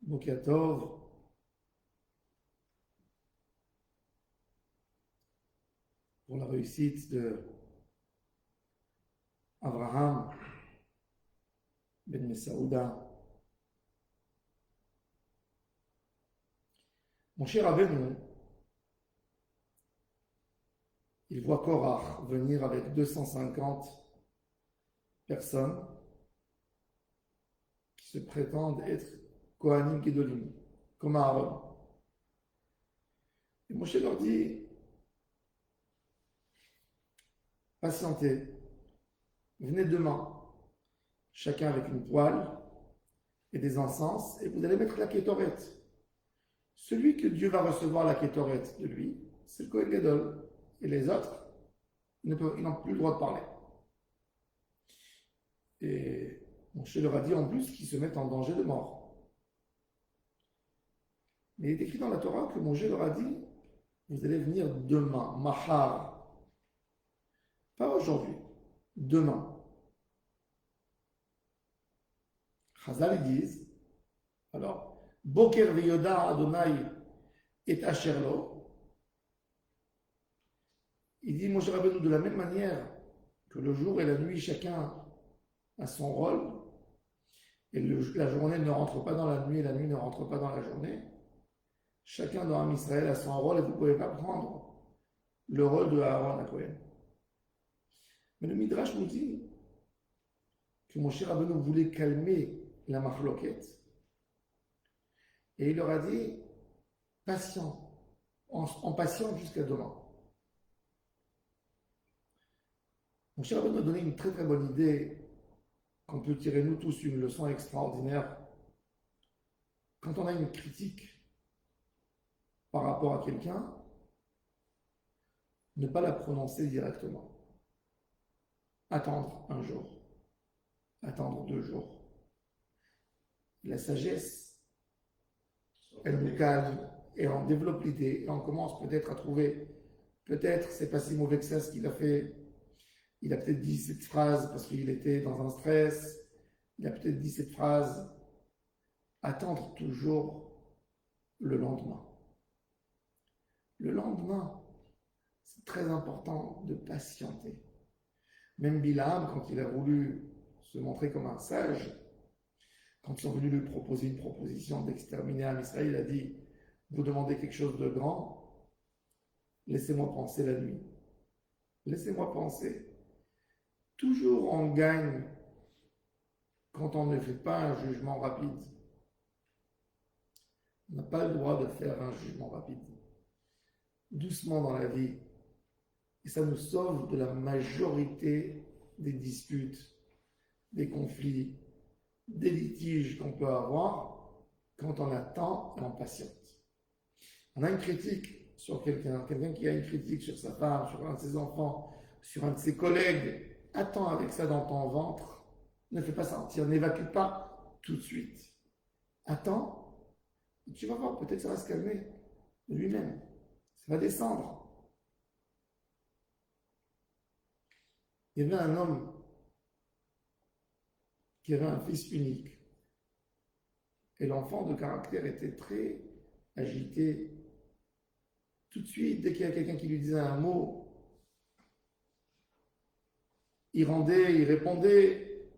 Boker Tov, pour la réussite de Abraham ben Messaouda. Mon cher Rabbeinu, il voit Korach venir avec 250 personnes qui se prétendent être Kohanim Gedolim, comme Aaron. Et Moshe leur dit, patientez, venez demain, chacun avec une poêle et des encens, et vous allez mettre la Kétoret. Celui que Dieu va recevoir la Kétoret de lui, c'est le Kohen Gadol. Et les autres, ils n'ont plus le droit de parler. Et Moshe leur a dit en plus qu'ils se mettent en danger de mort. Mais il est écrit dans la Torah que Moshe leur a dit, vous allez venir demain, Mahar. Pas aujourd'hui, demain. Chazal, ils disent, alors, Boker veyoda Adonai et Asherlo. Il dit, Moshe Rabbeinu, de la même manière que le jour et la nuit, chacun a son rôle, et la journée ne rentre pas dans la nuit, et la nuit ne rentre pas dans la journée. Chacun dans Am Israël a son rôle, et vous ne pouvez pas prendre le rôle de Aaron à Cohen. Mais le Midrash nous dit que Moshe Rabbeinu voulait calmer la machloket, et il leur a dit, patient, en patient jusqu'à demain. Moshe Rabbeinu a donné une très très bonne idée qu'on peut tirer nous tous une leçon extraordinaire. Quand on a une critique par rapport à quelqu'un, ne pas la prononcer directement. Attendre un jour, attendre 2 jours. La sagesse, elle nous calme et on développe l'idée et on commence peut-être à trouver, peut-être c'est pas si mauvais que ça ce qu'il a fait. Il a peut-être dit cette phrase parce qu'il était dans un stress. Il a peut-être dit cette phrase. Attendre toujours le lendemain. Le lendemain, c'est très important de patienter. Même Bilam, quand il a voulu se montrer comme un sage, quand ils sont venus lui proposer une proposition d'exterminer un Israël, il a dit, vous demandez quelque chose de grand, laissez-moi penser la nuit. Laissez-moi penser. Toujours on gagne quand on ne fait pas un jugement rapide. On n'a pas le droit de faire un jugement rapide. Doucement dans la vie. Et ça nous sauve de la majorité des disputes, des conflits, des litiges qu'on peut avoir quand on attend et on patiente. On a une critique sur quelqu'un qui a une critique sur sa femme, sur un de ses enfants, sur un de ses collègues. Attends avec ça dans ton ventre. Ne fais pas sortir, n'évacue pas tout de suite. Attends, et tu vas voir, peut-être ça va se calmer de lui-même. Ça va descendre. Il y avait un homme qui avait un fils unique. Et l'enfant de caractère était très agité. Tout de suite, dès qu'il y a quelqu'un qui lui disait un mot, il rendait, il répondait.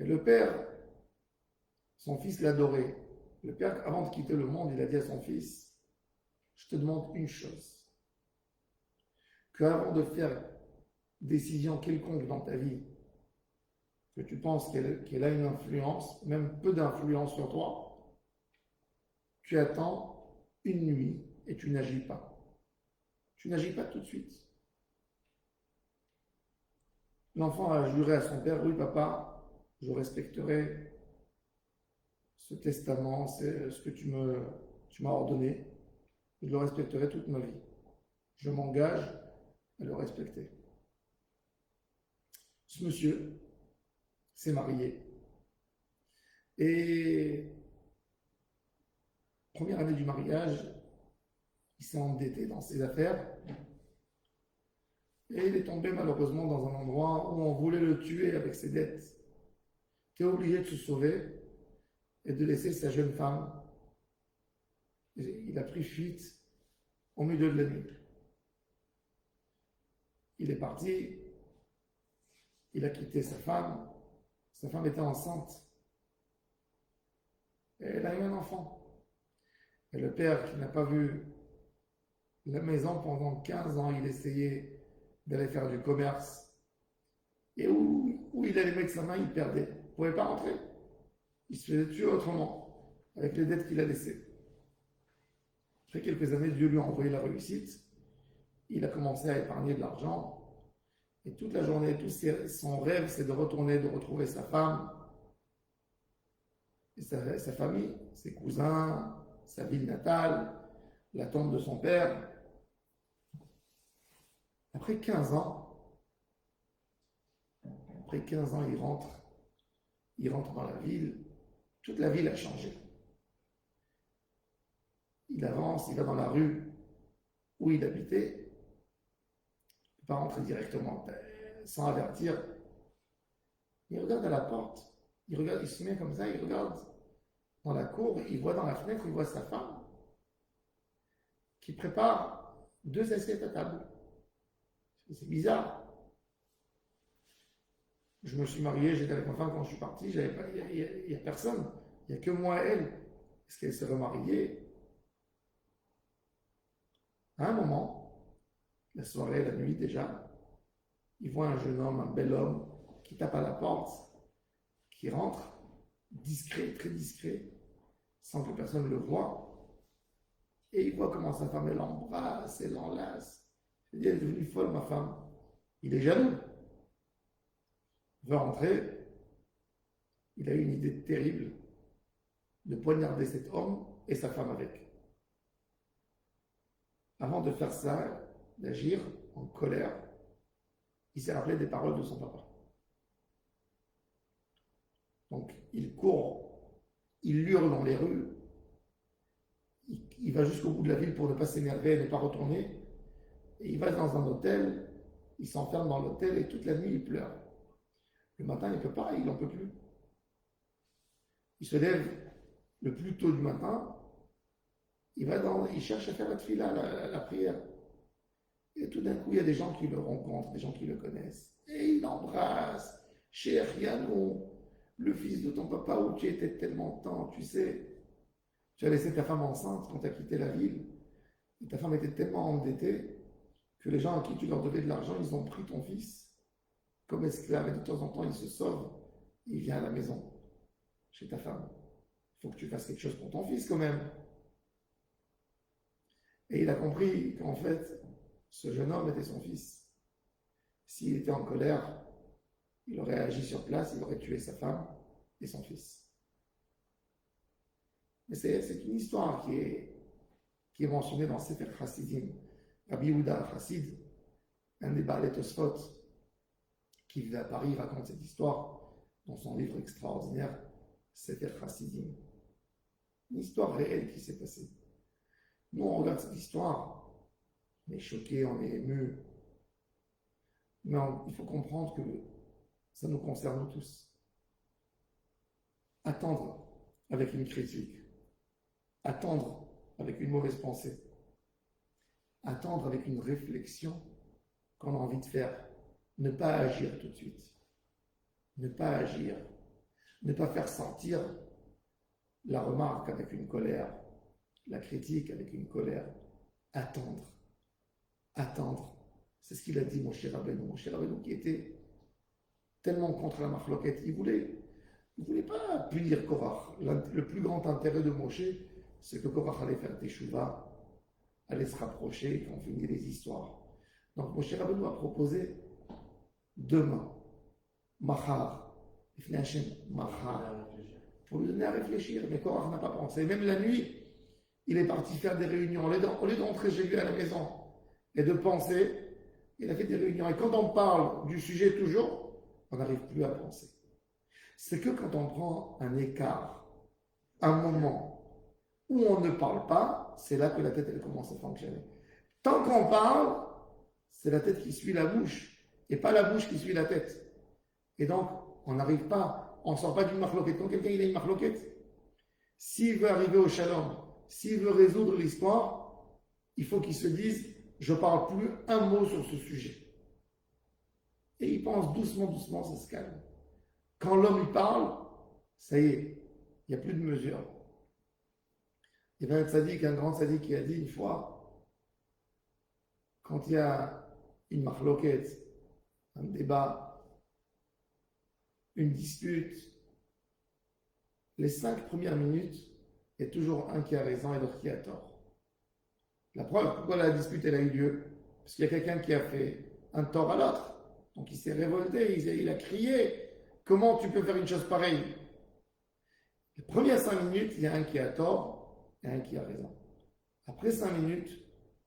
Et le père, son fils l'adorait. Le père, avant de quitter le monde, il a dit à son fils, je te demande une chose, qu'avant de faire décision quelconque dans ta vie, que tu penses qu'elle a une influence, même peu d'influence sur toi, tu attends une nuit et tu n'agis pas. Tu n'agis pas tout de suite. L'enfant a juré à son père, oui papa, je respecterai ce testament, c'est ce que tu m'as ordonné, je le respecterai toute ma vie. Je m'engage à le respecter. Ce monsieur s'est marié et première année du mariage, il s'est endetté dans ses affaires et il est tombé malheureusement dans un endroit où on voulait le tuer avec ses dettes. Il était obligé de se sauver et de laisser sa jeune femme. Il a pris fuite au milieu de la nuit. Il est parti, il a quitté sa femme était enceinte, et elle a eu un enfant. Et le père, qui n'a pas vu la maison pendant 15 ans, il essayait d'aller faire du commerce, et où il allait mettre sa main, il perdait. Il ne pouvait pas rentrer. Il se faisait tuer autrement, avec les dettes qu'il a laissées. Après quelques années, Dieu lui a envoyé la réussite. Il a commencé à épargner de l'argent. Et toute la journée, son rêve, c'est de retourner, de retrouver sa femme, et sa famille, ses cousins, sa ville natale, la tombe de son père. Après 15 ans, il rentre dans la ville. Toute la ville a changé. Il avance, il va dans la rue où il habitait. Il ne peut pas rentrer directement sans avertir. Il regarde à la porte. Il se met comme ça, il regarde dans la cour, il voit dans la fenêtre, il voit sa femme qui prépare 2 assiettes à table. C'est bizarre. Je me suis marié, j'étais avec ma femme quand je suis parti, il n'y a personne, il n'y a que moi et elle. Est-ce qu'elle s'est remariée? À un moment, la soirée, la nuit déjà, il voit un jeune homme, un bel homme, qui tape à la porte, qui rentre, discret, très discret, sans que personne le voie, et il voit comment sa femme, elle l'embrasse, elle l'enlace. Il dit, elle est devenue folle, ma femme. Il est jaloux. Il veut rentrer. Il a eu une idée terrible de poignarder cet homme et sa femme avec. Avant de faire ça, d'agir en colère, il s'est rappelé des paroles de son papa. Donc, il court, il hurle dans les rues, il va jusqu'au bout de la ville pour ne pas s'énerver et ne pas retourner, et il va dans un hôtel, il s'enferme dans l'hôtel et toute la nuit il pleure. Le matin, il ne peut pas, il n'en peut plus. Il se lève le plus tôt du matin, il cherche à faire la tfila, la prière. Et tout d'un coup, il y a des gens qui le rencontrent, des gens qui le connaissent. Et il embrasse, cher Yanou, le fils de ton papa, où tu étais tellement de temps, tu sais. Tu as laissé ta femme enceinte quand tu as quitté la ville. Et ta femme était tellement endettée que les gens à qui tu leur devais de l'argent, ils ont pris ton fils comme esclave. Et de temps en temps, il se sauve. Il vient à la maison, chez ta femme. Il faut que tu fasses quelque chose pour ton fils quand même. Et il a compris qu'en fait, ce jeune homme était son fils. S'il était en colère, il aurait agi sur place, il aurait tué sa femme et son fils. Mais c'est une histoire qui est mentionnée dans Sefer Chassidim. Rabbi Yehuda Chassid, un des Baalei Tosfot, qui vivait à Paris, raconte cette histoire dans son livre extraordinaire, Sefer Chassidim. Une histoire réelle qui s'est passée. Nous, on regarde cette histoire, on est choqués, on est émus. Mais il faut comprendre que ça nous concerne tous. Attendre avec une critique, attendre avec une mauvaise pensée, attendre avec une réflexion qu'on a envie de faire, ne pas agir tout de suite, ne pas agir, ne pas faire sentir la remarque avec une colère, la critique avec une colère, attendre. C'est ce qu'il a dit, Moshe Rabbeinu qui était tellement contre la machloket, il voulait pas punir Korach. Le plus grand intérêt de Moshe, c'est que Korach allait faire teshuva, allait se rapprocher, qu'on finit les histoires. Donc Moshe Rabbeinu a proposé demain, Machar, Machar, pour lui donner à réfléchir. Mais Korach n'a pas pensé. Même la nuit, il est parti faire des réunions. Au lieu de rentrer chez lui à la maison et de penser, il a fait des réunions. Et quand on parle du sujet toujours, on n'arrive plus à penser. C'est que quand on prend un écart, un moment où on ne parle pas, c'est là que la tête elle commence à fonctionner. Tant qu'on parle, c'est la tête qui suit la bouche et pas la bouche qui suit la tête. Et donc, on n'arrive pas, on ne sort pas d'une marloquette. Quand quelqu'un il a une marloquette, S'il veut arriver au shalom, s'il veut résoudre l'histoire, il faut qu'il se dise, je ne parle plus un mot sur ce sujet. Et il pense doucement, doucement, ça se calme. Quand l'homme y parle, ça y est, il n'y a plus de mesure. Il y avait un grand tzaddik qui a dit une fois, quand il y a une marloquette, un débat, une dispute, les 5 premières minutes, il y a toujours un qui a raison et l'autre qui a tort. La preuve, pourquoi la dispute elle a eu lieu? Parce qu'il y a quelqu'un qui a fait un tort à l'autre. Donc il s'est révolté, il a crié. Comment tu peux faire une chose pareille? Les premières 5 minutes, il y a un qui a tort et un qui a raison. Après 5 minutes,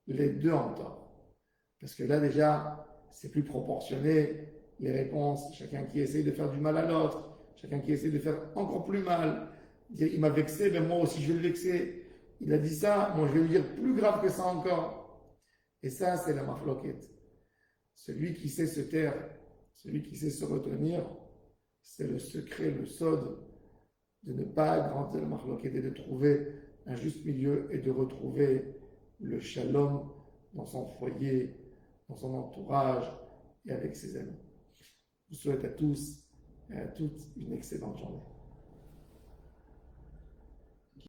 les deux ont tort. Parce que là déjà, c'est plus proportionné, les réponses, chacun qui essaye de faire du mal à l'autre, chacun qui essaie de faire encore plus mal. Il m'a vexé, mais moi aussi je vais le vexer. Il a dit ça, moi je vais lui dire plus grave que ça encore. Et ça, c'est la mafloquette. Celui qui sait se taire, celui qui sait se retenir, c'est le secret, le sod de ne pas agrandir la mafloquette et de trouver un juste milieu et de retrouver le shalom dans son foyer, dans son entourage et avec ses amis. Je vous souhaite à tous et à toutes une excellente journée.